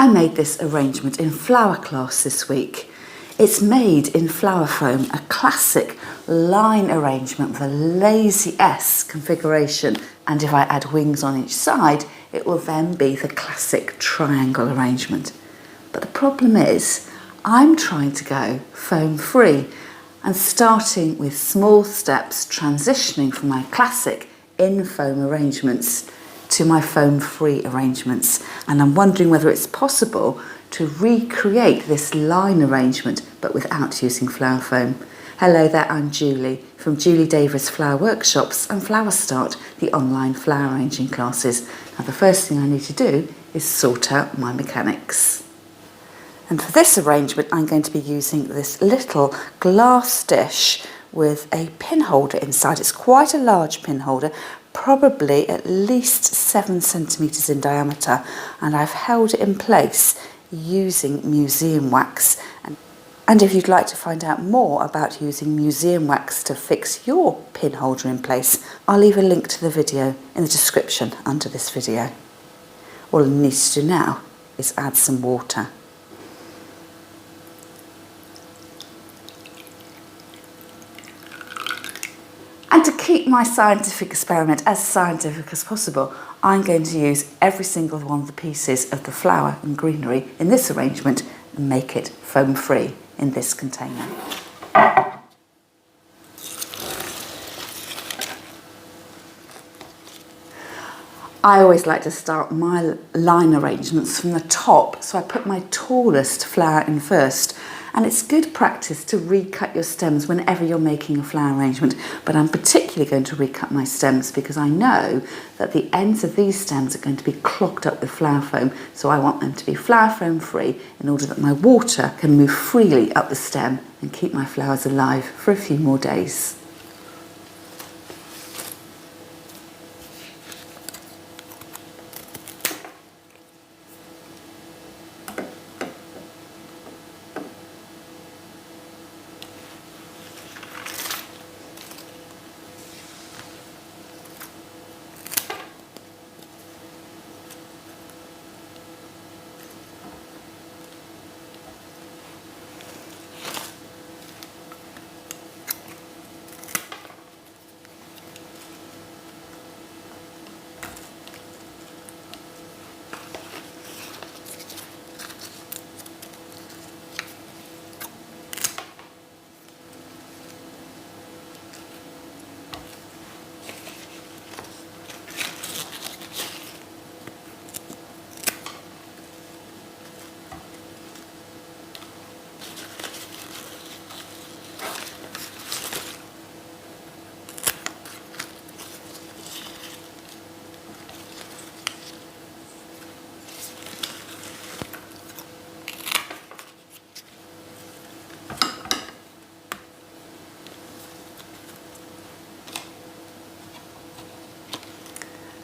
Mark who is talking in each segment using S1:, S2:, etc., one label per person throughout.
S1: I made this arrangement in flower class this week. It's made in flower foam, a classic line arrangement with a lazy S configuration, and if I add wings on each side, it will then be the classic triangle arrangement. But the problem is, I'm trying to go foam free and starting with small steps, transitioning from my classic in foam arrangements to my foam free arrangements, and I'm wondering whether it's possible to recreate this line arrangement but without using flower foam. Hello there, I'm Julie from Julie Davis Flower Workshops and Flower Start, the online flower arranging classes. Now the first thing I need to do is sort out my mechanics. And for this arrangement I'm going to be using this little glass dish with a pin holder inside. It's quite a large pin holder, probably at least 7 centimetres in diameter, and I've held it in place using museum wax. And if you'd like to find out more about using museum wax to fix your pin holder in place, I'll leave a link to the video in the description under this video. All I need to do now is add some water. And to keep my scientific experiment as scientific as possible, I'm going to use every single one of the pieces of the flower and greenery in this arrangement and make it foam free in this container. I always like to start my line arrangements from the top, so I put my tallest flower in first. And it's good practice to recut your stems whenever you're making a flower arrangement, but I'm particularly going to recut my stems because I know that the ends of these stems are going to be clogged up with flower foam, so I want them to be flower foam free in order that my water can move freely up the stem and keep my flowers alive for a few more days.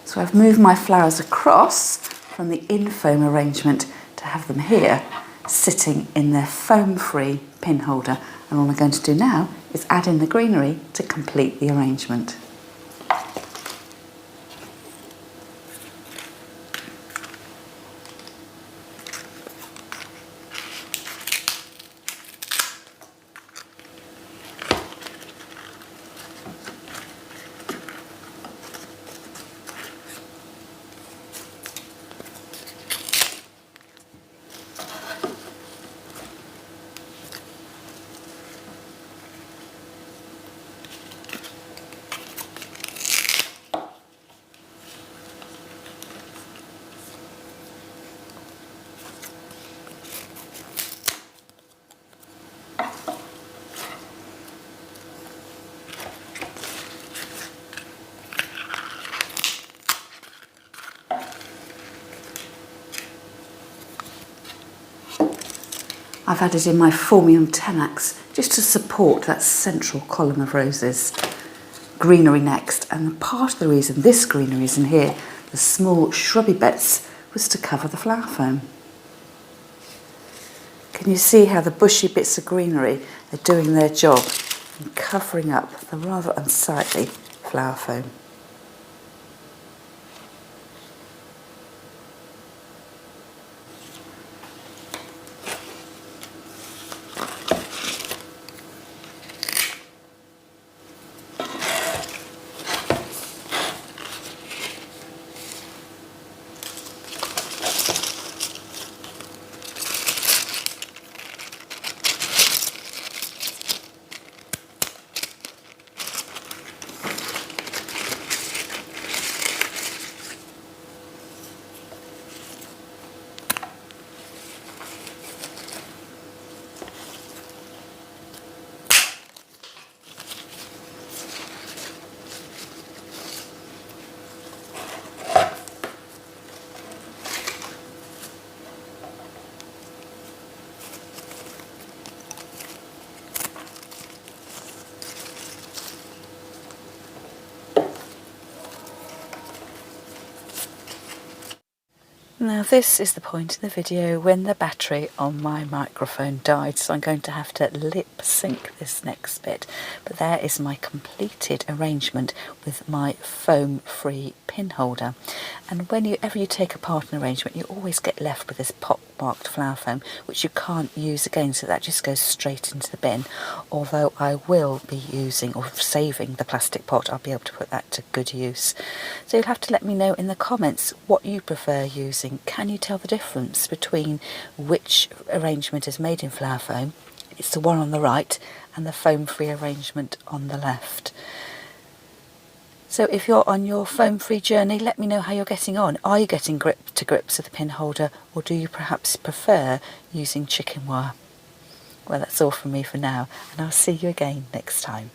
S1: So I've moved my flowers across from the in foam arrangement to have them here sitting in their foam free pin holder, and all I'm going to do now is add in the greenery to complete the arrangement. I've added in my Formium Tenax just to support that central column of roses. Greenery next, and part of the reason this greenery is in here, the small shrubby bits, was to cover the flower foam. Can you see how the bushy bits of greenery are doing their job and covering up the rather unsightly flower foam? Now this is the point in the video when the battery on my microphone died, so I'm going to have to lip sync this next bit. But there is my completed arrangement with my foam-free pin holder. And whenever you take apart an arrangement, you always get left with this pot-marked flower foam, which you can't use again, so that just goes straight into the bin. Although I will be using or saving the plastic pot, I'll be able to put that to good use. So you'll have to let me know in the comments what you prefer using. Can you tell the difference between which arrangement is made in flower foam? It's the one on the right, and the foam-free arrangement on the left. So if you're on your foam-free journey, let me know how you're getting on. Are you getting to grips with the pin holder, or do you perhaps prefer using chicken wire? Well, that's all from me for now, and I'll see you again next time.